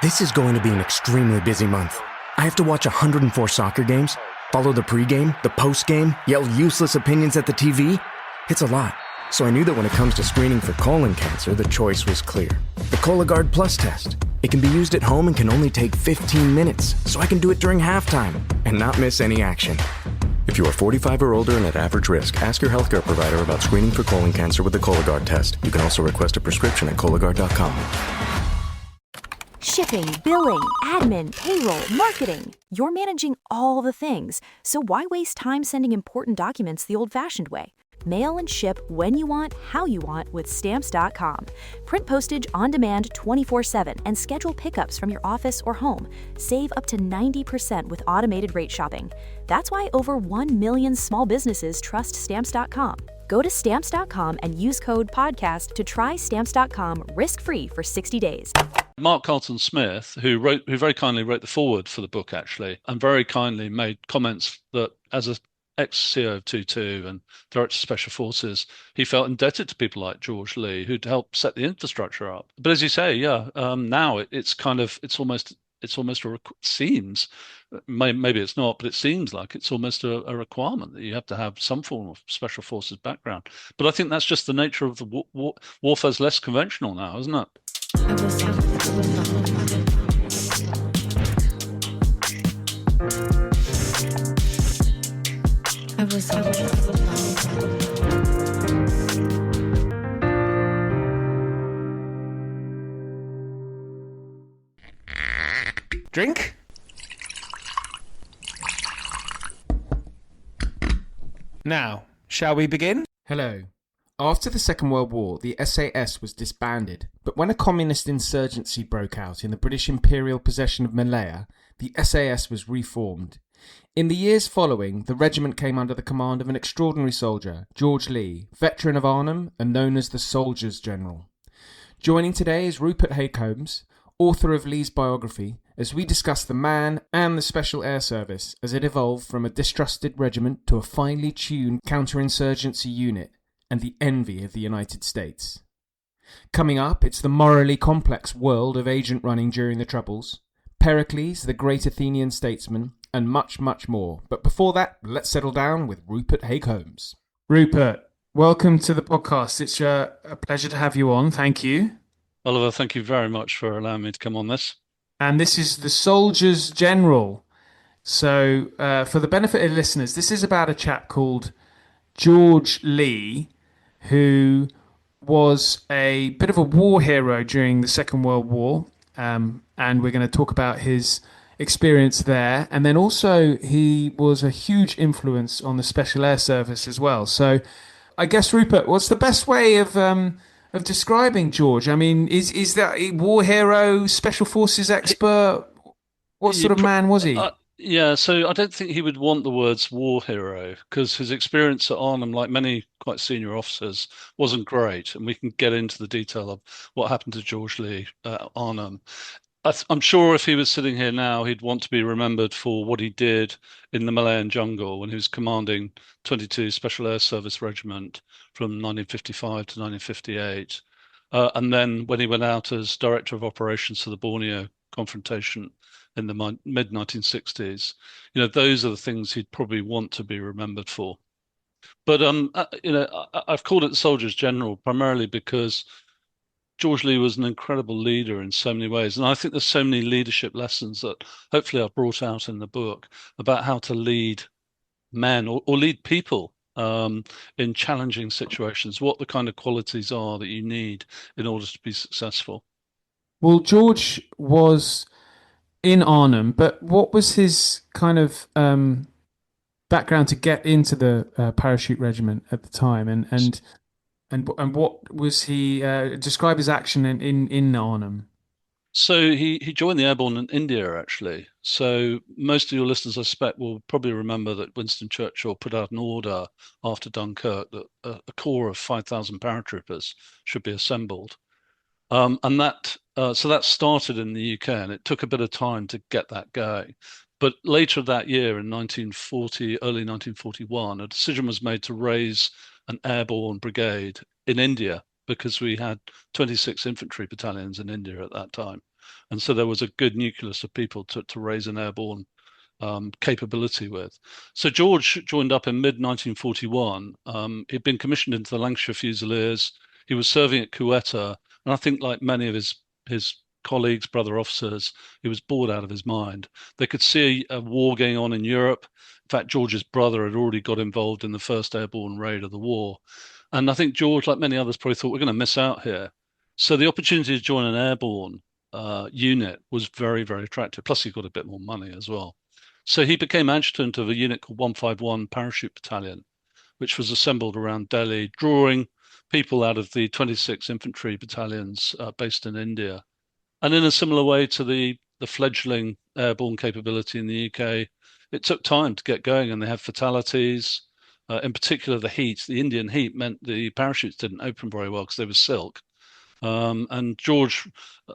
This is going to be an extremely busy month. I have to watch 104 soccer games, follow the pregame, the postgame, yell useless opinions at the TV. It's a lot. So I knew that when it comes to screening for colon cancer, the choice was clear. The Cologuard Plus test. It can be used at home and can only take 15 minutes, so I can do it during halftime and not miss any action. If you are 45 or older and at average risk, ask your healthcare provider about screening for colon cancer with the Cologuard test. You can also request a prescription at Cologuard.com. Shipping, billing, admin, payroll, marketing. You're managing all the things, so why waste time sending important documents the old-fashioned way? Mail and ship when you want, how you want with Stamps.com. Print postage on demand 24/7 and schedule pickups from your office or home. Save up to 90% with automated rate shopping. That's why over 1 million small businesses trust Stamps.com. Go to Stamps.com and use code PODCAST to try Stamps.com risk-free for 60 days. Mark Carlton Smith, who very kindly wrote the foreword for the book, actually, and very kindly made comments that as a ex-CO of 22 and Director of Special Forces, he felt indebted to people like George Lee, who'd helped set the infrastructure up. But as you say, now it's almost seems, maybe it's not, but it seems like it's almost a requirement that you have to have some form of Special Forces background. But I think that's just the nature of the warfare's less conventional now, isn't it? Drink? Now, shall we begin? Hello. After the Second World War, the SAS was disbanded, but when a communist insurgency broke out in the British Imperial possession of Malaya, the SAS was reformed. In the years following, the regiment came under the command of an extraordinary soldier, George Lee, veteran of Arnhem and known as the Soldiers General. Joining today is Rupert Hague Holmes, author of Lee's biography, as we discuss the man and the Special Air Service as it evolved from a distrusted regiment to a finely tuned counter-insurgency unit and the envy of the United States. Coming up, it's the morally complex world of agent running during the Troubles, Pericles, the great Athenian statesman, and much, much more. But before that, let's settle down with Rupert Hague Holmes. Rupert, welcome to the podcast. It's a pleasure to have you on. Thank you. Oliver, thank you very much for allowing me to come on this. And this is the Soldiers General. So for the benefit of listeners, this is about a chap called George Lee, who was a bit of a war hero during the Second World War. And we're going to talk about his experience there. And then also he was a huge influence on the Special Air Service as well. So I guess, Rupert, what's the best way of describing George? I mean, is that a war hero, Special Forces expert? What sort of man was he? So I don't think he would want the words war hero, because his experience at Arnhem, like many quite senior officers, wasn't great. And we can get into the detail of what happened to George Lee at Arnhem. I'm sure if he was sitting here now, he'd want to be remembered for what he did in the Malayan jungle when he was commanding 22 Special Air Service Regiment from 1955 to 1958. And then when he went out as Director of Operations for the Borneo confrontation in the mid-1960s, those are the things he'd probably want to be remembered for. But, I've called it the Soldiers General primarily because George Lee was an incredible leader in so many ways. And I think there's so many leadership lessons that hopefully I've brought out in the book about how to lead men or lead people in challenging situations, what the kind of qualities are that you need in order to be successful. Well, George was in Arnhem, but what was his kind of background to get into the parachute regiment at the time? And what was he describe his action in Arnhem? So he joined the Airborne in India, actually. So most of your listeners, I suspect, will probably remember that Winston Churchill put out an order after Dunkirk that a corps of 5,000 paratroopers should be assembled. And that started in the UK, and it took a bit of time to get that going. But later that year, in 1940, early 1941, a decision was made to raise an airborne brigade in India, because we had 26 infantry battalions in India at that time. and so there was a good nucleus of people to raise an airborne capability with. So George joined up in mid-1941. He'd been commissioned into the Lancashire Fusiliers. He was serving at Quetta, and I think, like many of his colleagues, brother officers, he was bored out of his mind. They could see a war going on in Europe. In fact, George's brother had already got involved in the first airborne raid of the war. And I think George, like many others, probably thought, we're going to miss out here. So the opportunity to join an airborne unit was very, very attractive. Plus, he got a bit more money as well. So he became adjutant of a unit called 151 Parachute Battalion, which was assembled around Delhi, drawing people out of the 26 infantry battalions based in India. And in a similar way to the fledgling airborne capability in the UK, it took time to get going, and they had fatalities. In particular, the heat, the Indian heat, meant the parachutes didn't open very well because they were silk. And George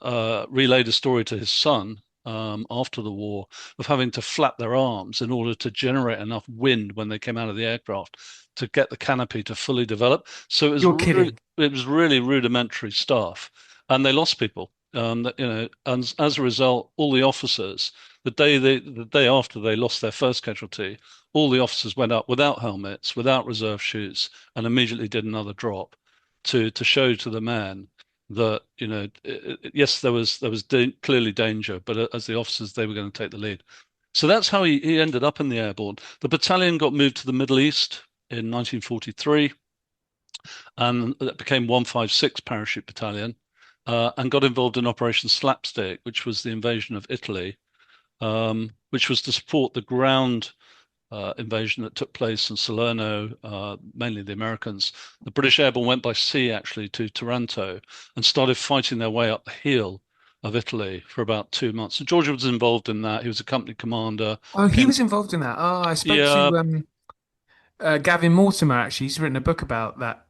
relayed a story to his son after the war of having to flap their arms in order to generate enough wind when they came out of the aircraft to get the canopy to fully develop. So it was You're kidding. It was really rudimentary stuff, and they lost people. And as a result, all the officers, the day after they lost their first casualty, all the officers went up without helmets, without reserve chutes, and immediately did another drop to show to the men that, yes, there was clearly danger, but as the officers, they were going to take the lead. So that's how he ended up in the airborne. The battalion got moved to the Middle East in 1943, and that became 156 Parachute Battalion. And got involved in Operation Slapstick, which was the invasion of Italy, which was to support the ground invasion that took place in Salerno, mainly the Americans. The British airborne went by sea, actually, to Taranto and started fighting their way up the heel of Italy for about 2 months. So George was involved in that. He was a company commander. Oh, he was involved in that. Oh, I spoke to Gavin Mortimer, actually. He's written a book about that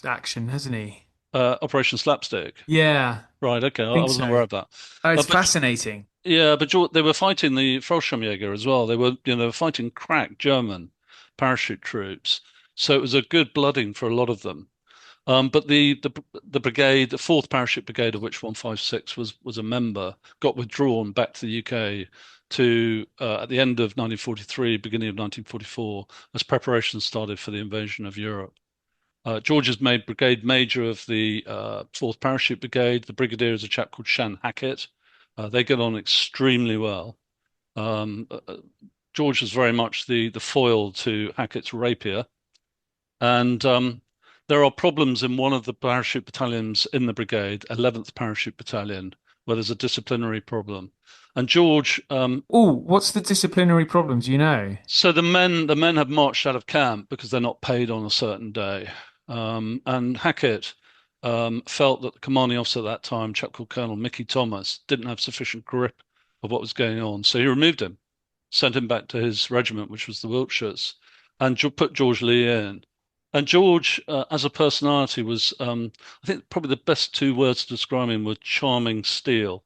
action, hasn't he? Operation Slapstick. Yeah, Right, okay. I think wasn't so. aware of that. Oh, it's But fascinating. yeah, but they were fighting the Fallschirmjäger as well. They were fighting crack German parachute troops. So it was a good blooding for a lot of them. But the brigade, the 4th Parachute Brigade, of which 156 was a member, got withdrawn back to the UK to at the end of 1943, beginning of 1944, as preparations started for the invasion of Europe. George is made brigade major of the 4th Parachute Brigade. The brigadier is a chap called Shan Hackett. They get on extremely well. George is very much the foil to Hackett's rapier. And there are problems in one of the parachute battalions in the brigade, 11th Parachute Battalion, where there's a disciplinary problem. And George, What's the disciplinary problems, so the men have marched out of camp because they're not paid on a certain day. And Hackett felt that the commanding officer at that time, a chap called Colonel Mickey Thomas, didn't have sufficient grip of what was going on. So he removed him, sent him back to his regiment, which was the Wiltshires, and put George Lee in. And George, as a personality, was, I think probably the best 2 words to describe him were charming steel.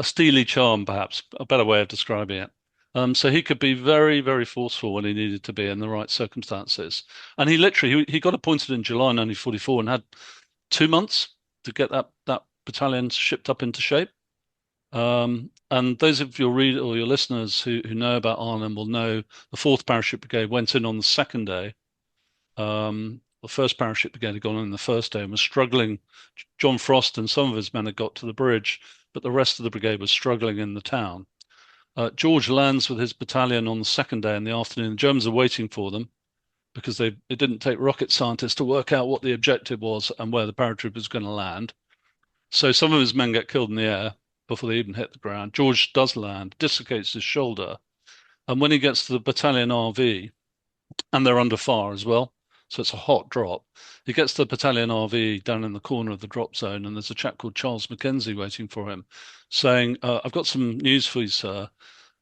A steely charm, perhaps, a better way of describing it. So he could be very, very forceful when he needed to be in the right circumstances. And he got appointed in July 1944 and had 2 months to get that battalion shipped up into shape. And those of your readers or your listeners who know about Arnhem will know the 4th Parachute Brigade went in on the second day. The 1st Parachute Brigade had gone in the first day and was struggling. John Frost and some of his men had got to the bridge, but the rest of the brigade was struggling in the town. George lands with his battalion on the second day in the afternoon. The Germans are waiting for them because it didn't take rocket scientists to work out what the objective was and where the paratrooper was going to land. So some of his men get killed in the air before they even hit the ground. George does land, dislocates his shoulder, and when he gets to the battalion RV, and they're under fire as well, so it's a hot drop. He gets to the battalion RV down in the corner of the drop zone, and there's a chap called Charles Mackenzie waiting for him, saying, I've got some news for you, sir.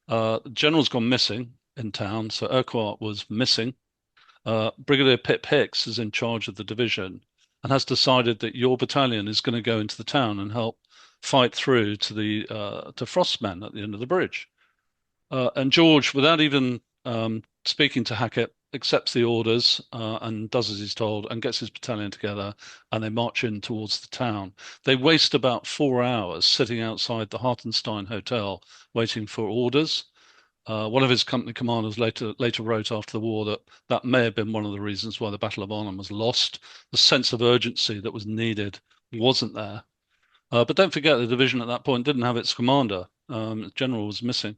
The general's gone missing in town, so Urquhart was missing. Brigadier Pip Hicks is in charge of the division and has decided that your battalion is going to go into the town and help fight through to Frost's men at the end of the bridge. And George, without even speaking to Hackett, accepts the orders and does as he's told and gets his battalion together, and they march in towards the town. They waste about 4 hours sitting outside the Hartenstein Hotel waiting for orders. One of his company commanders later wrote after the war that may have been one of the reasons why the Battle of Arnhem was lost. The sense of urgency that was needed wasn't there. But don't forget, the division at that point didn't have its commander. The general was missing.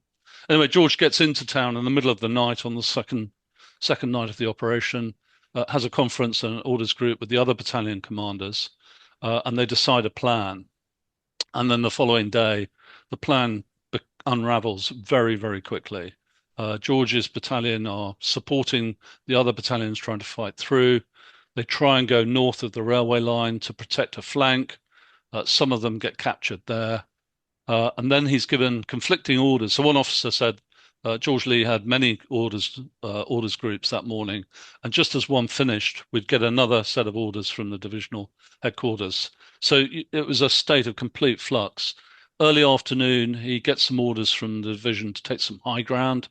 Anyway, George gets into town in the middle of the night on the second night of the operation, has a conference and an orders group with the other battalion commanders, and they decide a plan. And then the following day, the plan unravels very, very quickly. George's battalion are supporting the other battalions trying to fight through. They try and go north of the railway line to protect a flank. Some of them get captured there. And then he's given conflicting orders. So one officer said George Lee had many orders groups that morning, and just as one finished, we'd get another set of orders from the divisional headquarters. So it was a state of complete flux. Early afternoon, he gets some orders from the division to take some high ground.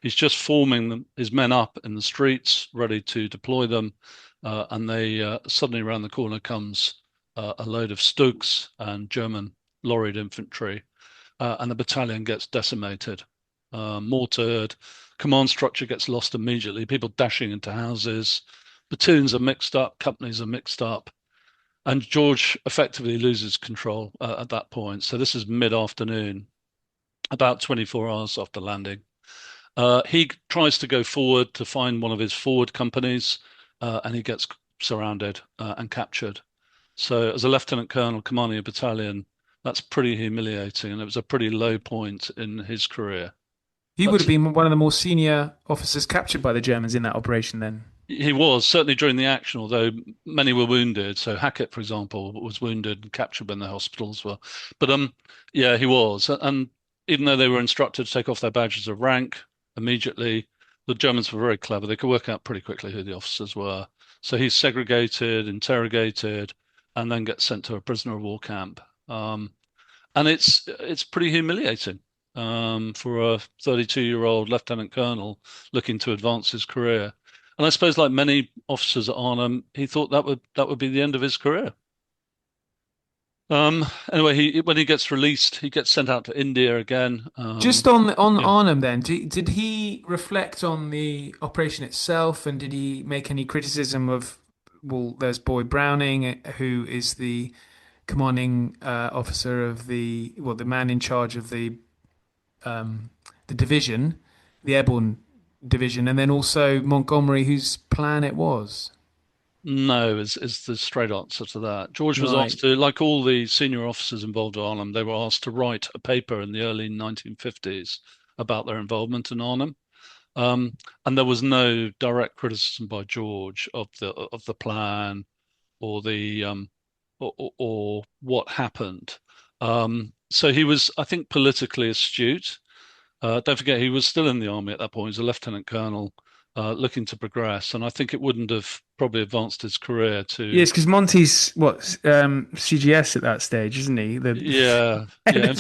He's just forming his men up in the streets, ready to deploy them, and they suddenly around the corner comes a load of Stugs and German lorried infantry, and the battalion gets decimated, mortared. Command structure gets lost immediately. People dashing into houses. Platoons are mixed up. Companies are mixed up. And George effectively loses control at that point. So this is mid-afternoon, about 24 hours after landing. He tries to go forward to find one of his forward companies, and he gets surrounded and captured. So as a lieutenant colonel commanding a battalion, that's pretty humiliating, and it was a pretty low point in his career. He would have been one of the more senior officers captured by the Germans in that operation then. He was, certainly during the action, although many were wounded. So Hackett, for example, was wounded and captured when the hospitals were. But yeah, he was. And even though they were instructed to take off their badges of rank immediately, the Germans were very clever. They could work out pretty quickly who the officers were. So he's segregated, interrogated, and then gets sent to a prisoner of war camp. And it's pretty humiliating for a 32-year-old lieutenant colonel looking to advance his career. And I suppose, like many officers at Arnhem, he thought that would be the end of his career. Anyway, when he gets released, he gets sent out to India again. Just on Arnhem, then, did he reflect on the operation itself, and did he make any criticism of? Well, there's Boyd Browning, who is the commanding officer of the man in charge of the division, the airborne division, and then also Montgomery, whose plan it was. No, is the straight answer to that. George was asked to, like all the senior officers involved in Arnhem, they were asked to write a paper in the early 1950s about their involvement in Arnhem. And there was no direct criticism by George of the plan or the or what happened. So he was, I think, politically astute. Don't forget, he was still in the army at that point. He was a lieutenant colonel looking to progress, and I think it wouldn't have probably advanced his career to. Yes, because Monty's CGS at that stage, isn't he? Yeah. In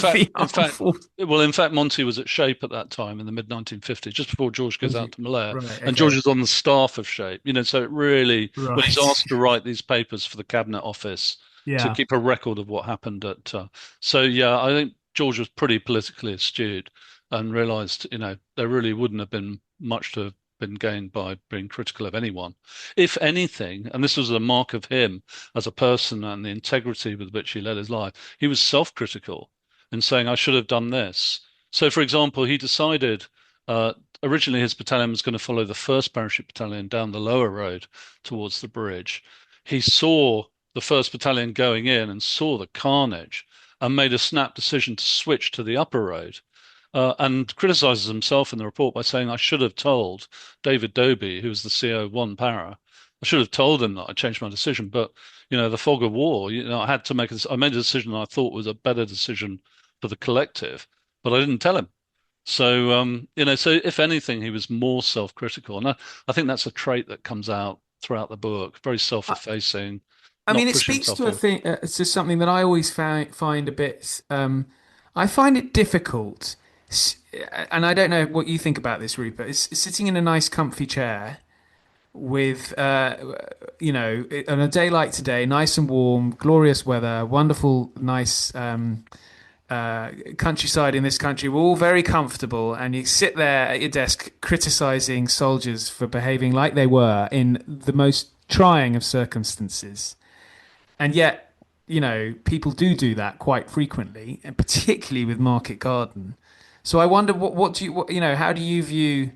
fact, Monty was at Shape at that time in the mid-1950s, just before George goes out to Malaya, and George is on the staff of Shape. So it really, when he's asked to write these papers for the Cabinet Office to keep a record of what happened at. I think George was pretty politically astute and realised, there really wouldn't have been much to have been gained by being critical of anyone. If anything, and this was a mark of him as a person and the integrity with which he led his life, he was self-critical in saying, I should have done this. So, for example, he decided originally his battalion was going to follow the 1st Parachute Battalion down the lower road towards the bridge. He saw the 1st Battalion going in and saw the carnage and made a snap decision to switch to the upper road. And criticizes himself in the report by saying, I should have told David Dobie, who was the CO1 para, I should have told him that I changed my decision. But, the fog of war, I had to I made a decision I thought was a better decision for the collective, but I didn't tell him. So, so if anything, he was more self-critical. And I think that's a trait that comes out throughout the book, very self-effacing. I mean, it speaks to a thing, it's just something that I always find a bit, I find it difficult. And I don't know what you think about this, Rupert. It's sitting in a nice, comfy chair with, on a day like today, nice and warm, glorious weather, wonderful, nice countryside in this country. We're all very comfortable, and you sit there at your desk criticizing soldiers for behaving like they were in the most trying of circumstances. And yet, people do that quite frequently, and particularly with Market Garden. So I wonder, how do you view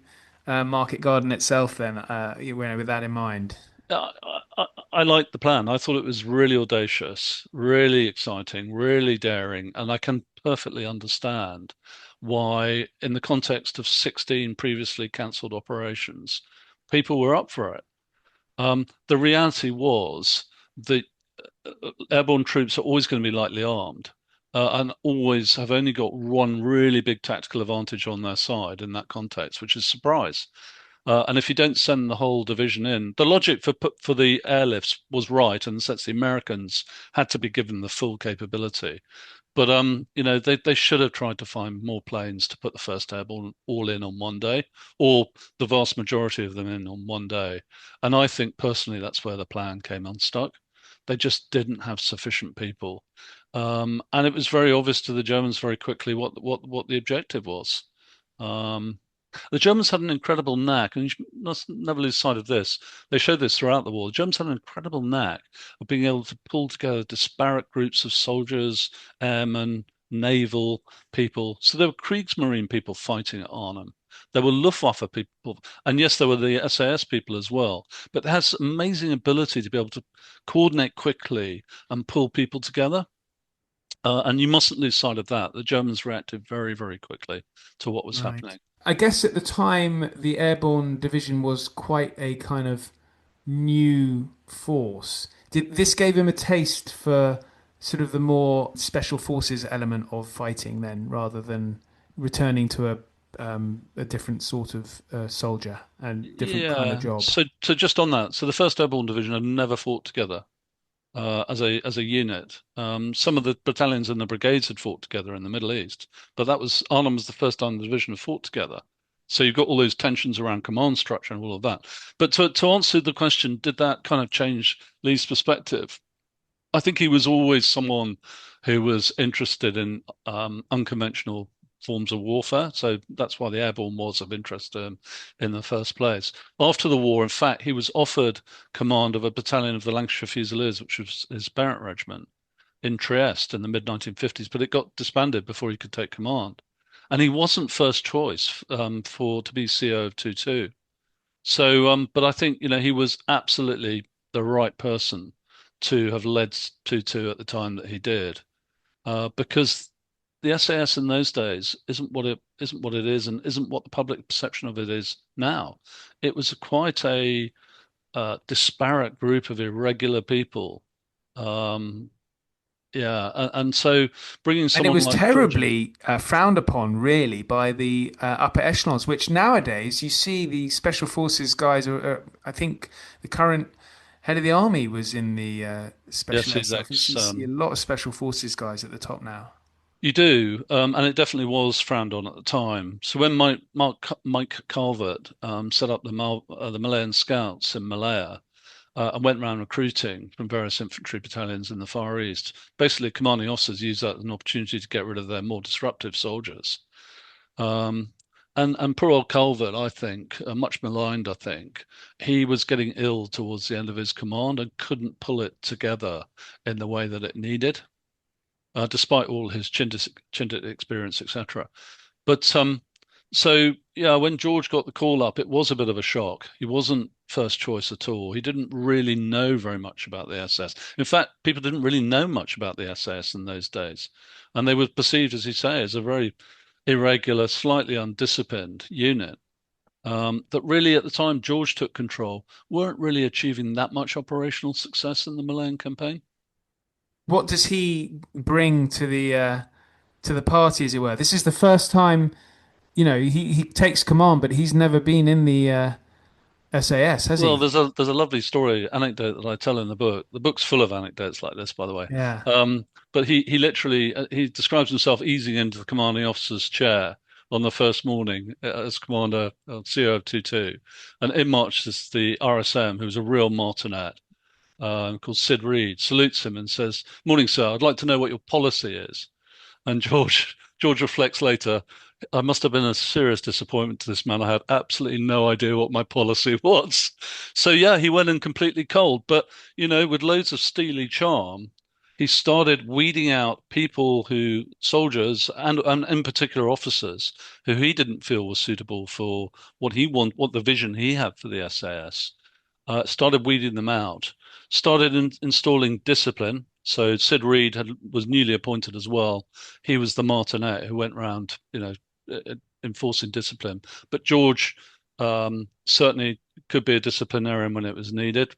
Market Garden itself then, with that in mind? I, I liked the plan. I thought it was really audacious, really exciting, really daring, and I can perfectly understand why, in the context of 16 previously cancelled operations, people were up for it. The reality was that airborne troops are always going to be lightly armed. And always have only got one really big tactical advantage on their side in that context, which is surprise. And if you don't send the whole division in, the logic for the airlifts was right, and since the Americans had to be given the full capability. But they should have tried to find more planes to put the first airborne all in on one day, or the vast majority of them in on one day. And I think personally that's where the plan came unstuck. They just didn't have sufficient people. And it was very obvious to the Germans very quickly what the objective was. The Germans had an incredible knack, and you must never lose sight of this. They showed this throughout the war. The Germans had an incredible knack of being able to pull together disparate groups of soldiers, airmen, naval people. So there were Kriegsmarine people fighting at Arnhem. There were Luftwaffe people, and yes, there were the SAS people as well. But they had this amazing ability to be able to coordinate quickly and pull people together. And you mustn't lose sight of that. The Germans reacted very, very quickly to what was happening. I guess at the time, the airborne division was quite a kind of new force. This gave him a taste for sort of the more special forces element of fighting then, rather than returning to a different sort of soldier and different kind of job. So just on that, so the First Airborne Division had never fought together as a unit. Some of the battalions and the brigades had fought together in the Middle East, but Arnhem was the first time the division had fought together. So you've got all those tensions around command structure and all of that. But to answer the question, did that kind of change Lee's perspective? I think he was always someone who was interested in unconventional forms of warfare. So that's why the airborne was of interest to him in the first place. After the war, in fact, he was offered command of a battalion of the Lancashire Fusiliers, which was his parent regiment, in Trieste in the mid-1950s, but it got disbanded before he could take command. And he wasn't first choice to be CO of 2-2. So, but I think, he was absolutely the right person to have led 2-2 at the time that he did, because the SAS in those days isn't what it is, and isn't what the public perception of it is now. It was quite a disparate group of irregular people. And so bringing someone, and it was like terribly frowned upon, really, by the upper echelons. Which nowadays you see the special forces guys. I think the current head of the army was in the special forces. You see a lot of special forces guys at the top now. You do, and it definitely was frowned on at the time. So when Mike Calvert set up the Malayan Scouts in Malaya and went around recruiting from various infantry battalions in the Far East, basically commanding officers used that as an opportunity to get rid of their more disruptive soldiers. And poor old Calvert, I think, much maligned, I think, he was getting ill towards the end of his command and couldn't pull it together in the way that it needed. Despite all his Chindit experience, etc. But when George got the call up, it was a bit of a shock. He wasn't first choice at all. He didn't really know very much about the SS. In fact, people didn't really know much about the SAS in those days. And they were perceived, as you say, as a very irregular, slightly undisciplined unit that really, at the time George took control, weren't really achieving that much operational success in the Malayan campaign. What does he bring to the party, as it were? This is the first time, he takes command, but he's never been in the SAS, has he? Well, there's a lovely anecdote that I tell in the book. The book's full of anecdotes like this, by the way. Yeah. But he literally he describes himself easing into the commanding officer's chair on the first morning as commander, CEO of 22, and in marches the RSM, who was a real martinet, called Sid Reed, salutes him and says, "Morning, sir. I'd like to know what your policy is." And George reflects later, I must have been a serious disappointment to this man. I had absolutely no idea what my policy was. So yeah, he went in completely cold, but with loads of steely charm, he started weeding out soldiers and in particular officers who he didn't feel were suitable for what the vision he had for the SAS. Started weeding them out, started installing discipline. So Sid Reed was newly appointed as well. He was the martinet who went around, enforcing discipline. But George certainly could be a disciplinarian when it was needed.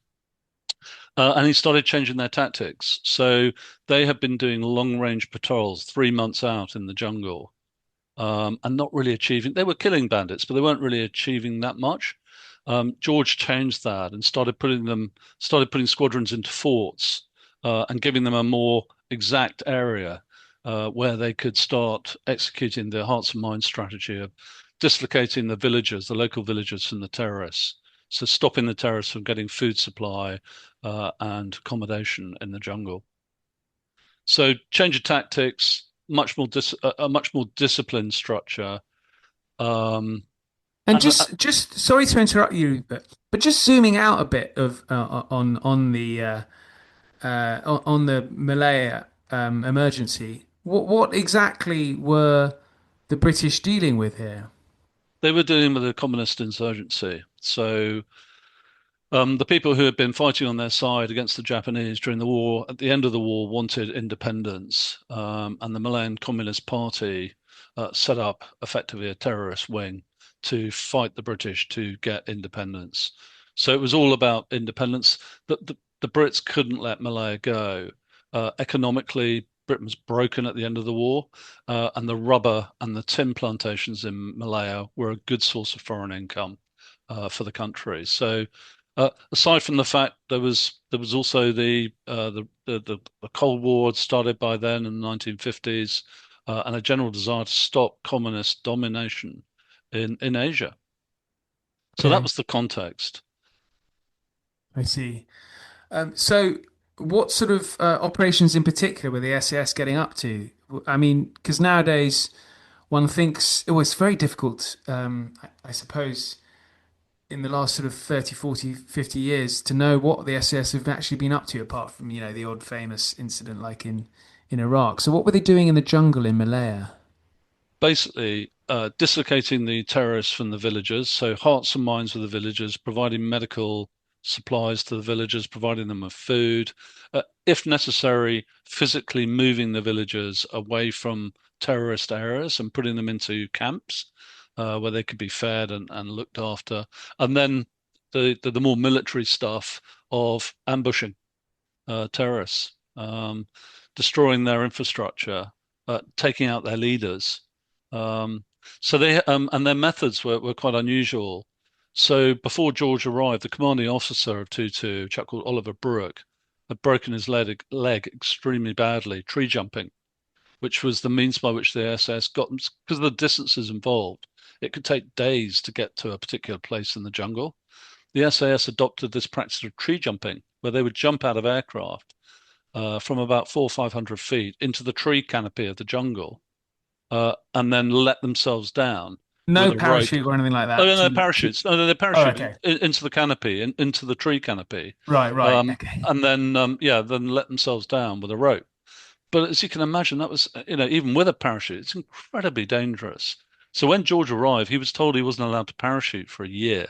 And he started changing their tactics. So they have been doing long-range patrols 3 months out in the jungle, and not really achieving. They were killing bandits, but they weren't really achieving that much. George changed that and started putting squadrons into forts, and giving them a more exact area where they could start executing their hearts and minds strategy of dislocating the local villagers from the terrorists. So stopping the terrorists from getting food supply and accommodation in the jungle. So change of tactics, a much more disciplined structure. And just sorry to interrupt you, but just zooming out a bit of on the Malaya emergency. What exactly were the British dealing with here? They were dealing with a communist insurgency. So the people who had been fighting on their side against the Japanese during the war, at the end of the war, wanted independence. And the Malayan Communist Party set up effectively a terrorist wing to fight the British to get independence. So it was all about independence. The Brits couldn't let Malaya go. Economically, Britain was broken at the end of the war, and the rubber and the tin plantations in Malaya were a good source of foreign income for the country. So, aside from the fact there was also the Cold War had started by then in the 1950s, and a general desire to stop communist domination in Asia. So that was the context. I see. So what sort of operations in particular were the SAS getting up to? I mean, because nowadays one thinks it was very difficult, I suppose, in the last sort of 30, 40, 50 years to know what the SAS have actually been up to, apart from, the odd famous incident like in Iraq. So what were they doing in the jungle in Malaya? Basically, dislocating the terrorists from the villagers, so hearts and minds of the villagers, providing medical supplies to the villagers, providing them with food, if necessary, physically moving the villagers away from terrorist areas and putting them into camps where they could be fed and looked after. And then the more military stuff of ambushing terrorists, destroying their infrastructure, taking out their leaders. So they and their methods were quite unusual. So before George arrived, the commanding officer of 22, a chap called Oliver Brooke, had broken his leg extremely badly, tree jumping, which was the means by which the SS got them, because of the distances involved. It could take days to get to a particular place in the jungle. The SAS adopted this practice of tree jumping, where they would jump out of aircraft from about 400 or 500 feet into the tree canopy of the jungle, and then let themselves down. No parachute or anything like that. Oh, no, parachutes. No, they're parachuting into the canopy, into the tree canopy. Right. Okay. And then, then let themselves down with a rope. But as you can imagine, that was, even with a parachute, it's incredibly dangerous. So when George arrived, he was told he wasn't allowed to parachute for a year,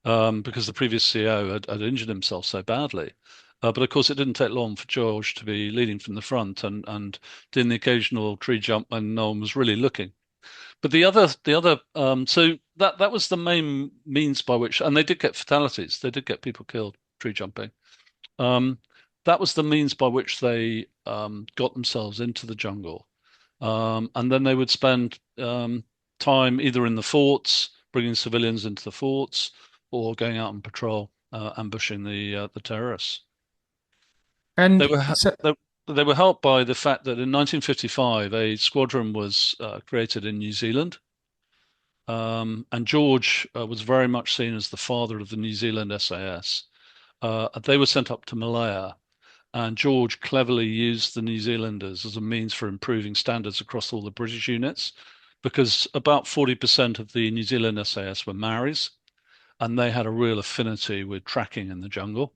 because the previous CEO had injured himself so badly. But of course, it didn't take long for George to be leading from the front and doing the occasional tree jump when no one was really looking. But so that was the main means by which, and they did get fatalities. They did get people killed tree jumping. That was the means by which they got themselves into the jungle, and then they would spend time either in the forts, bringing civilians into the forts, or going out on patrol, ambushing the terrorists. And they were helped by the fact that in 1955 a squadron was created in New Zealand And George was very much seen as the father of the New Zealand SAS. They were sent up to Malaya, and George cleverly used the New Zealanders as a means for improving standards across all the British units, because about 40% of the New Zealand SAS were Maoris, and they had a real affinity with tracking in the jungle.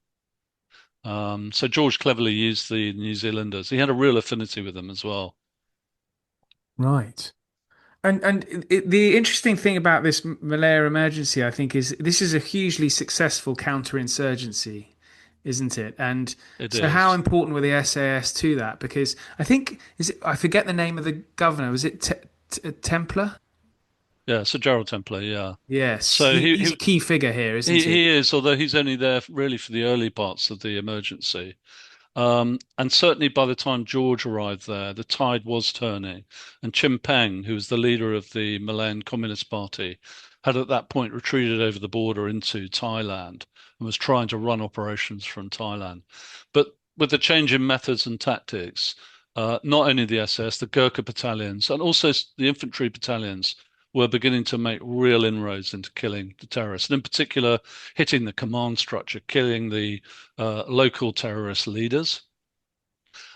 So George cleverly used the New Zealanders. He had a real affinity with them as well. Right. The interesting thing about this Malaya emergency, I think, is this is a hugely successful counterinsurgency, isn't it? And It so, how is. important were the SAS to that? Because I think I forget the name of the governor. Was it Templar? Yeah, Sir Gerald Templar, yeah. Yes, So he's a key figure here, isn't he? he is, although he's only there really for the early parts of the emergency. And certainly by the time George arrived there, the tide was turning. And Chim Peng, who was the leader of the Malayan Communist Party, had at that point retreated over the border into Thailand and was trying to run operations from Thailand. But with the change in methods and tactics, not only the SS, the Gurkha battalions, and also the infantry battalions were beginning to make real inroads into killing the terrorists, and in particular, hitting the command structure, killing the local terrorist leaders.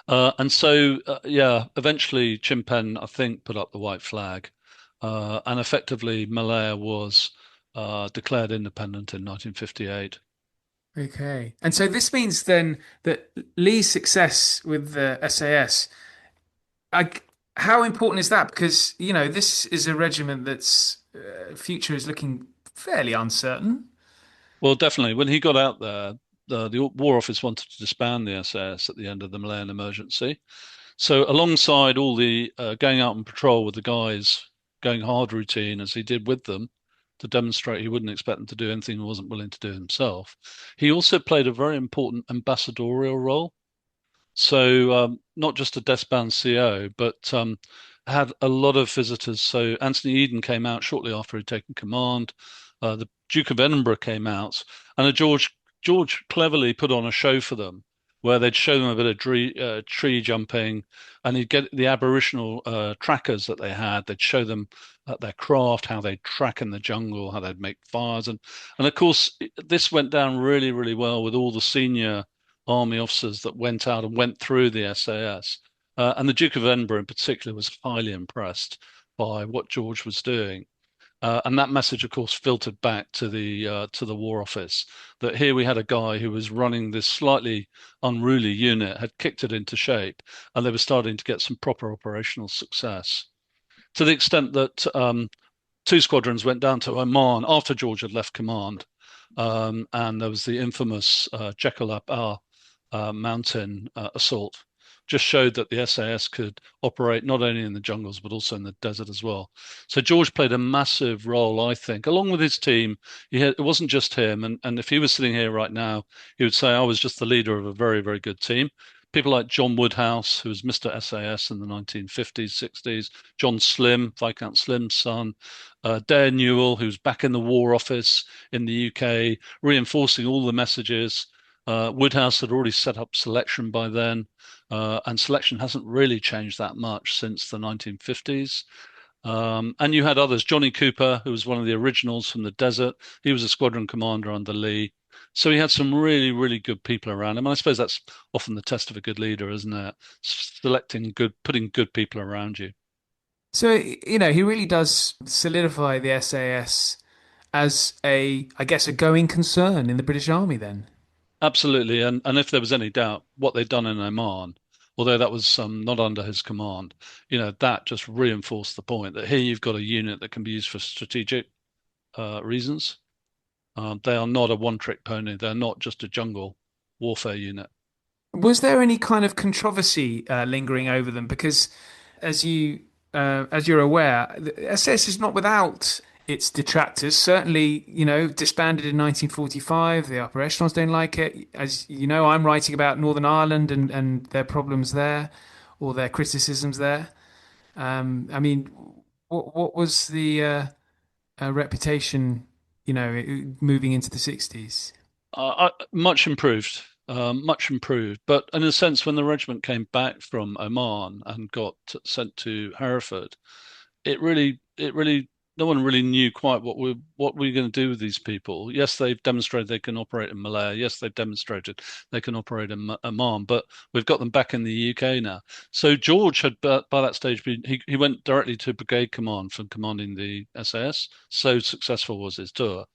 Yeah, eventually Chim Pen, I think, put up the white flag, and effectively Malaya was declared independent in 1958. Okay. And so this means then that Lee's success with the SAS, I, how important is that? Because, this is a regiment that's future is looking fairly uncertain. Well, definitely. When he got out there, the War Office wanted to disband the SAS at the end of the Malayan emergency. So, alongside all the going out on patrol with the guys, going hard routine as he did with them to demonstrate he wouldn't expect them to do anything he wasn't willing to do himself, he also played a very important ambassadorial role. So, not just a desk bound CO, but had a lot of visitors. So, Anthony Eden came out shortly after he'd taken command. The Duke of Edinburgh came out, and George cleverly put on a show for them where they'd show them a bit of tree jumping, and he'd get the Aboriginal trackers that they had. They'd show them their craft, how they'd track in the jungle, how they'd make fires, and of course this went down really, really well with all the senior army officers that went out and went through the SAS. And the Duke of Edinburgh in particular was highly impressed by what George was doing. And that message, of course, filtered back to the War Office that here we had a guy who was running this slightly unruly unit, had kicked it into shape, and they were starting to get some proper operational success. To the extent that two squadrons went down to Oman after George had left command, and there was the infamous Jekyll mountain assault. Just showed that the SAS could operate not only in the jungles but also in the desert as well. So George played a massive role, I think, along with his team. It wasn't just him, and if he was sitting here right now, he would say I was just the leader of a very, very good team. People like John Woodhouse, who was Mr. SAS in the 1950s, 60s, John Slim, Viscount Slim's son, Dare Newell, who's back in the War Office in the UK, reinforcing all the messages. Woodhouse had already set up selection by then, and selection hasn't really changed that much since the 1950s. And you had others, Johnny Cooper, who was one of the originals from the desert. He was a squadron commander under Lee. So he had some really, really good people around him. And I suppose that's often the test of a good leader, isn't it? Selecting good, putting good people around you. So, he really does solidify the SAS as I guess, a going concern in the British Army then. Absolutely. And if there was any doubt what they'd done in Oman, although that was not under his command, that just reinforced the point that here you've got a unit that can be used for strategic reasons. They are not a one-trick pony. They're not just a jungle warfare unit. Was there any kind of controversy lingering over them? Because as you're aware, the SS is not without its detractors. Certainly, disbanded in 1945. The upper echelons don't like it. As you know, I'm writing about Northern Ireland and their problems there, or their criticisms there. I mean, what was the reputation, moving into the 60s? Much improved. Much improved. But in a sense, when the regiment came back from Oman and got sent to Hereford, it really no one really knew quite what we're going to do with these people. Yes, they've demonstrated they can operate in Malaya. Yes, they've demonstrated they can operate in Oman, but we've got them back in the UK now. So George had, by that stage, he went directly to brigade command from commanding the SAS. So successful was his tour.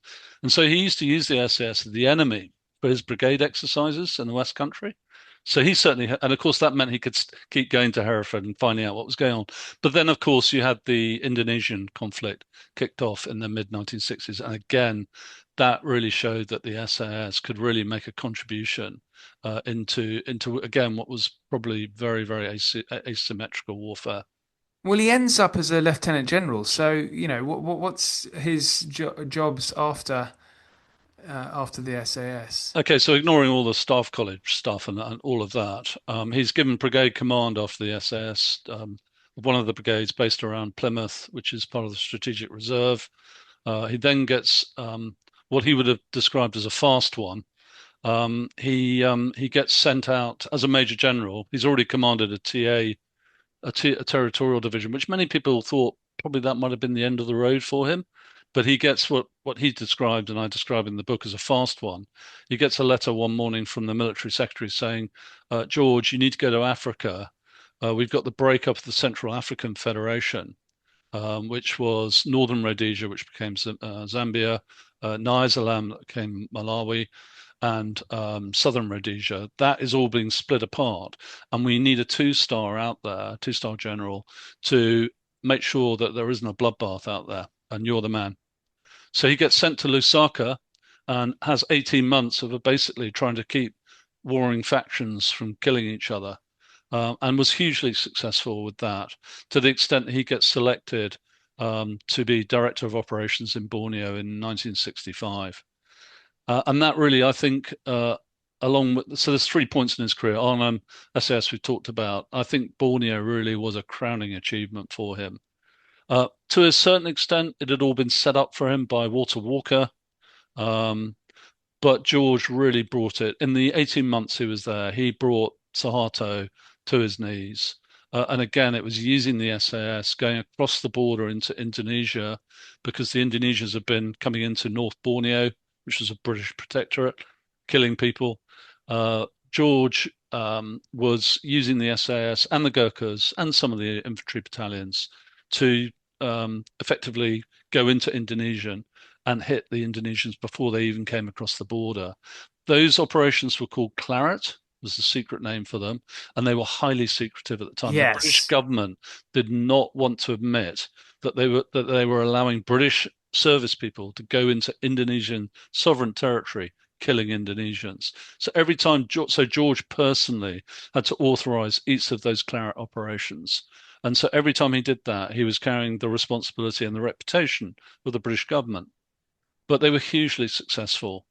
And so he used to use the SAS as the enemy for his brigade exercises in the West Country. So he certainly, and of course that meant he could keep going to Hereford and finding out what was going on. But then, of course, you had the Indonesian conflict kicked off in the mid 1960s, and again, that really showed that the SAS could really make a contribution into again what was probably very asymmetrical warfare. Well, he ends up as a lieutenant general. So what's his jobs after the SAS? Okay, so ignoring all the staff college stuff and all of that, he's given brigade command after the SAS. One of the brigades based around Plymouth, which is part of the Strategic Reserve. He then gets what he would have described as a fast one. He gets sent out as a major general. He's already commanded a territorial division, which many people thought probably that might have been the end of the road for him. But he gets what he described, and I describe in the book, as a fast one. He gets a letter one morning from the military secretary saying, George, you need to go to Africa. We've got the breakup of the Central African Federation, which was Northern Rhodesia, which became Zambia, Nyasaland, that became Malawi, and Southern Rhodesia. That is all being split apart. And we need a two-star out there, two-star general, to make sure that there isn't a bloodbath out there. And you're the man. So he gets sent to Lusaka and has 18 months of basically trying to keep warring factions from killing each other, and was hugely successful with that, to the extent that he gets selected to be director of operations in Borneo in 1965. And that really, I think, along with, so there's 3 points in his career. Arnhem, SAS we talked about. I think Borneo really was a crowning achievement for him. To a certain extent, it had all been set up for him by Walter Walker, but George really brought it. In the 18 months he was there, he brought Suharto to his knees. And again, it was using the SAS, going across the border into Indonesia, because the Indonesians had been coming into North Borneo, which was a British protectorate, killing people. George was using the SAS and the Gurkhas and some of the infantry battalions to effectively go into Indonesia and hit the Indonesians before they even came across the border. Those operations were called Claret, was the secret name for them, and they were highly secretive at the time. Yes. The British government did not want to admit that they were allowing British service people to go into Indonesian sovereign territory, killing Indonesians. So every time, George personally had to authorize each of those Claret operations. And so every time he did that, he was carrying the responsibility and the reputation of the British government. But they were hugely successful.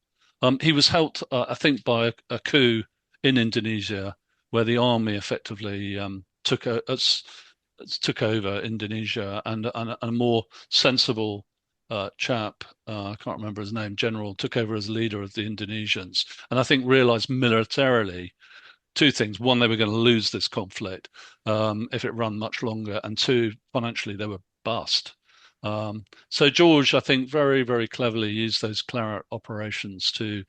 He was helped, I think, by a coup in Indonesia, where the army effectively took over Indonesia, and a more sensible chap, I can't remember his name, general, took over as leader of the Indonesians, and I think realized militarily two things. One, they were going to lose this conflict if it ran much longer, and two, financially, they were bust. So George, I think, very cleverly used those Claret operations to,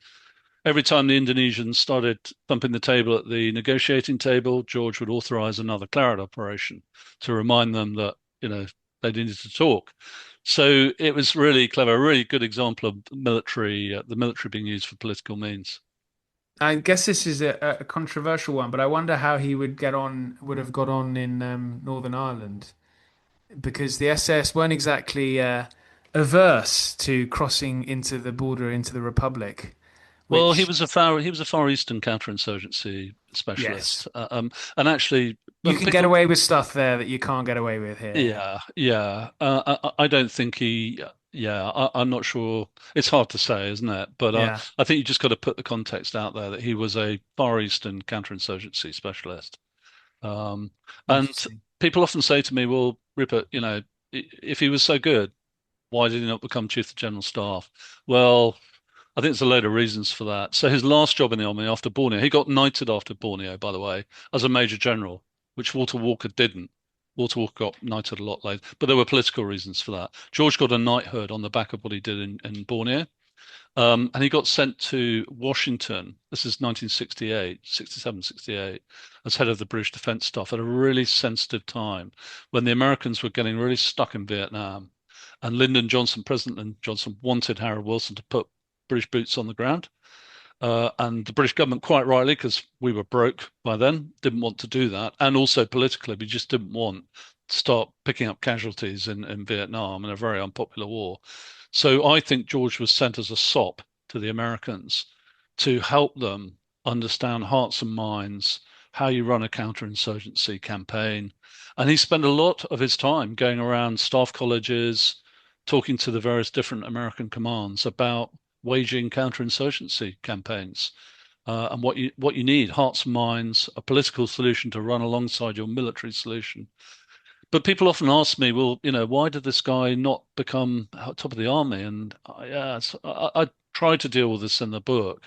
every time the Indonesians started thumping the table at the negotiating table, George would authorize another Claret operation to remind them that, they needed to talk. So it was really clever, a really good example of the military being used for political means. I guess this is a controversial one, but I wonder how he would have got on in Northern Ireland, because the SAS weren't exactly averse to crossing into the border into the Republic. Well, he was a Far Eastern counterinsurgency specialist, Yes. And actually, You can get away with stuff there that you can't get away with here. Yeah. I don't think he. Yeah, I'm not sure. It's hard to say, isn't it? But Yeah. I think you just got to put the context out there that he was a Far Eastern counterinsurgency specialist. And Interesting. people often say to me, "Well, Rupert, if he was so good, why did he not become Chief of General Staff?" Well, I think there's a load of reasons for that. So his last job in the army after Borneo, he got knighted after Borneo, by the way, as a Major General, which Walter Walker didn't. Walter Walker got knighted a lot later, but there were political reasons for that. George got a knighthood on the back of what he did in Borneo. And he got sent to Washington. This is 1968, 67, 68, as head of the British Defense Staff at a really sensitive time when the Americans were getting really stuck in Vietnam. And President Lyndon Johnson wanted Harold Wilson to put British boots on the ground. And the British government, quite rightly, because we were broke by then, didn't want to do that. And also politically, we just didn't want to start picking up casualties in Vietnam in a very unpopular war. So I think George was sent as a sop to the Americans to help them understand hearts and minds, how you run a counterinsurgency campaign. And he spent a lot of his time going around staff colleges, talking to the various different American commands about waging counterinsurgency campaigns. And what you need, hearts and minds, a political solution to run alongside your military solution. But people often ask me, well, why did this guy not become top of the army? And I tried to deal with this in the book.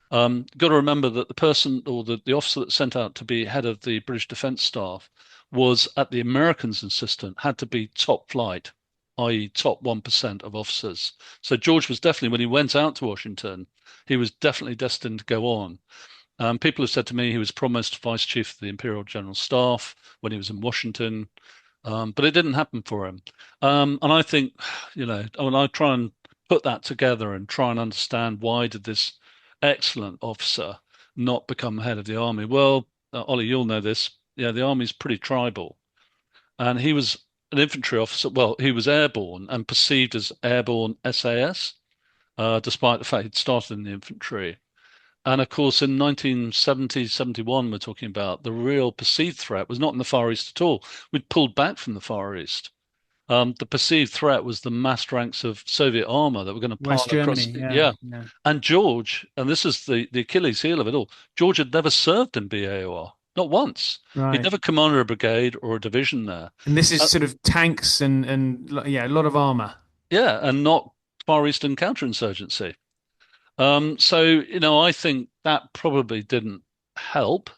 Got to remember that the person or the officer that sent out to be head of the British Defence Staff was, at the Americans' insistence, had to be top flight, i.e. top 1% of officers. So George was definitely, when he went out to Washington, he was definitely destined to go on. People have said to me he was promised Vice Chief of the Imperial General Staff when he was in Washington, but it didn't happen for him. And I think, when I try and put that together and try and understand why did this excellent officer not become head of the army? Well, Ollie, you'll know this. Yeah, the army's pretty tribal. And he was an infantry officer. Well, he was airborne and perceived as airborne SAS, despite the fact he'd started in the infantry. And of course, in 1970, 71, we're talking about, the real perceived threat was not in the Far East at all. We'd pulled back from the Far East. The perceived threat was the massed ranks of Soviet armor that were going to pile West across. Germany, yeah. And George, and this is the Achilles heel of it all, George had never served in BAOR, not once. Right. He'd never commanded a brigade or a division there. And this is sort of tanks and a lot of armor. Yeah, and not Far Eastern counterinsurgency. So, I think that probably didn't help.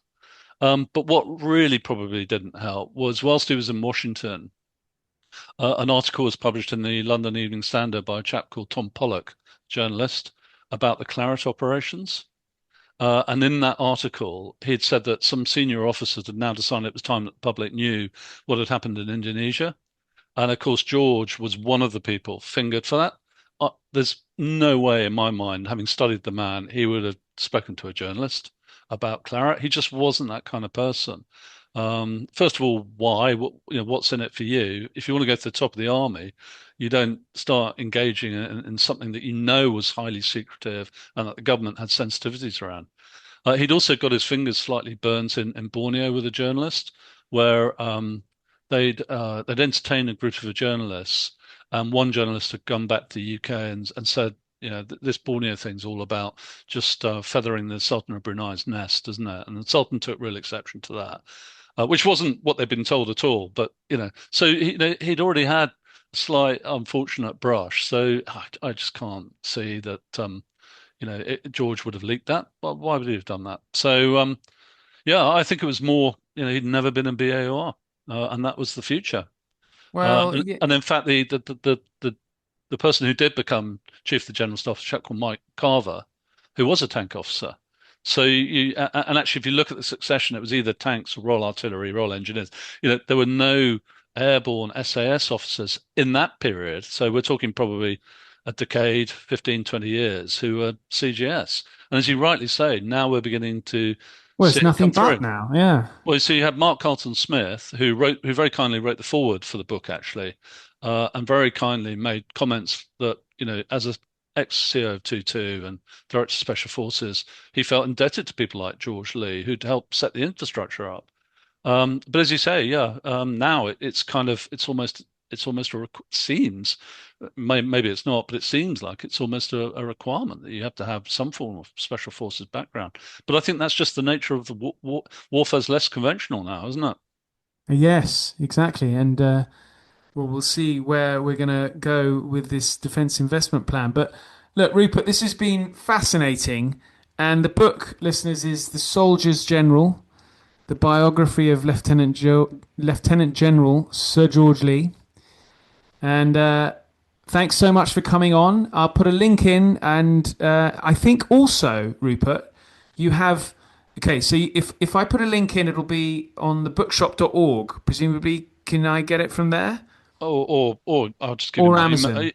But what really probably didn't help was, whilst he was in Washington, an article was published in the London Evening Standard by a chap called Tom Pollock, journalist, about the Claret operations. And in that article, he'd said that some senior officers had now decided it was time that the public knew what had happened in Indonesia. And of course, George was one of the people fingered for that. There's no way in my mind, having studied the man, he would have spoken to a journalist about Claret. He just wasn't that kind of person. First of all, why? What's in it for you? If you want to go to the top of the army, you don't start engaging in something that was highly secretive and that the government had sensitivities around. He'd also got his fingers slightly burnt in Borneo with a journalist, where they'd entertained a group of journalists. And one journalist had gone back to the UK and said, this Borneo thing's all about just feathering the Sultan of Brunei's nest, isn't it? And the Sultan took real exception to that, which wasn't what they'd been told at all. But, so he'd already had a slight unfortunate brush. So I just can't see that, George would have leaked that. Well, why would he have done that? So, I think it was more, he'd never been in BAOR, and that was the future. Well, and in fact, the person who did become Chief of the General Staff was a chap called Mike Carver, who was a tank officer. So and actually, if you look at the succession, it was either tanks or Royal Artillery, Royal Engineers. There were no airborne SAS officers in that period. So we're talking probably a decade, 15, 20 years, who were CGS. And as you rightly say, now we're beginning to. Well, it's nothing but now, yeah. Well, so you had Mark Carlton Smith, who very kindly wrote the foreword for the book, actually, and very kindly made comments that, as an ex-CO of 22 and Director of Special Forces, he felt indebted to people like George Lee, who'd helped set the infrastructure up. But as you say, now it's almost seems, maybe it's not, but it seems like it's almost a requirement that you have to have some form of special forces background. But I think that's just the nature of the warfare's less conventional now, isn't it? Yes, exactly. And we'll see where we're going to go with this defence investment plan. But look, Rupert, this has been fascinating. And the book, listeners, is The Soldier's General, the biography of Lieutenant General Sir George Lee. And thanks so much for coming on. I'll put a link in, and I think also, Rupert, you have... Okay, so if I put a link in, it'll be on the bookshop.org. Presumably, can I get it from there? Or I'll just give you my Amazon. email.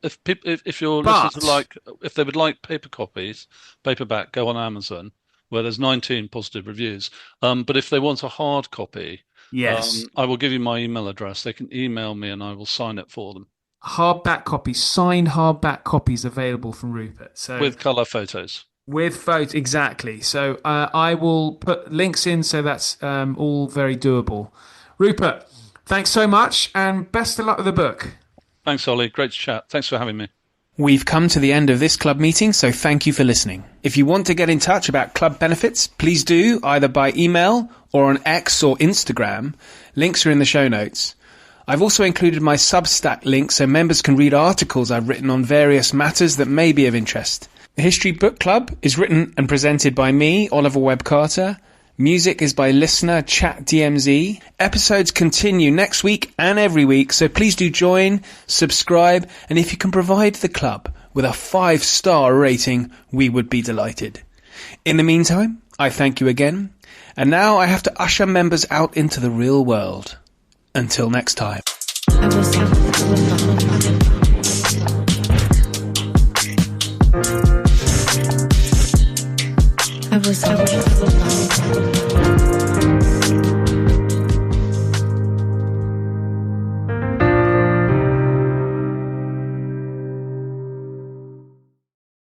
If your listeners if they would like paper copies, paperback, go on Amazon, where there's 19 positive reviews. But if they want a hard copy, yes, I will give you my email address. They can email me and I will sign it for them. Hardback copies, signed hardback copies available from Rupert. So with colour photos. With photos, exactly. So I will put links in, so that's all very doable. Rupert, thanks so much, and best of luck with the book. Thanks, Ollie. Great to chat. Thanks for having me. We've come to the end of this club meeting, so thank you for listening. If you want to get in touch about club benefits, please do, either by email or on X or Instagram. Links are in the show notes. I've also included my Substack link so members can read articles I've written on various matters that may be of interest. The History Book Club is written and presented by me, Oliver Webb-Carter. Music is by listener Chat DMZ. Episodes continue next week and every week, so please do join, subscribe, and if you can provide the club with a 5-star rating, we would be delighted. In the meantime, I thank you again, and now I have to usher members out into the real world. Until next time.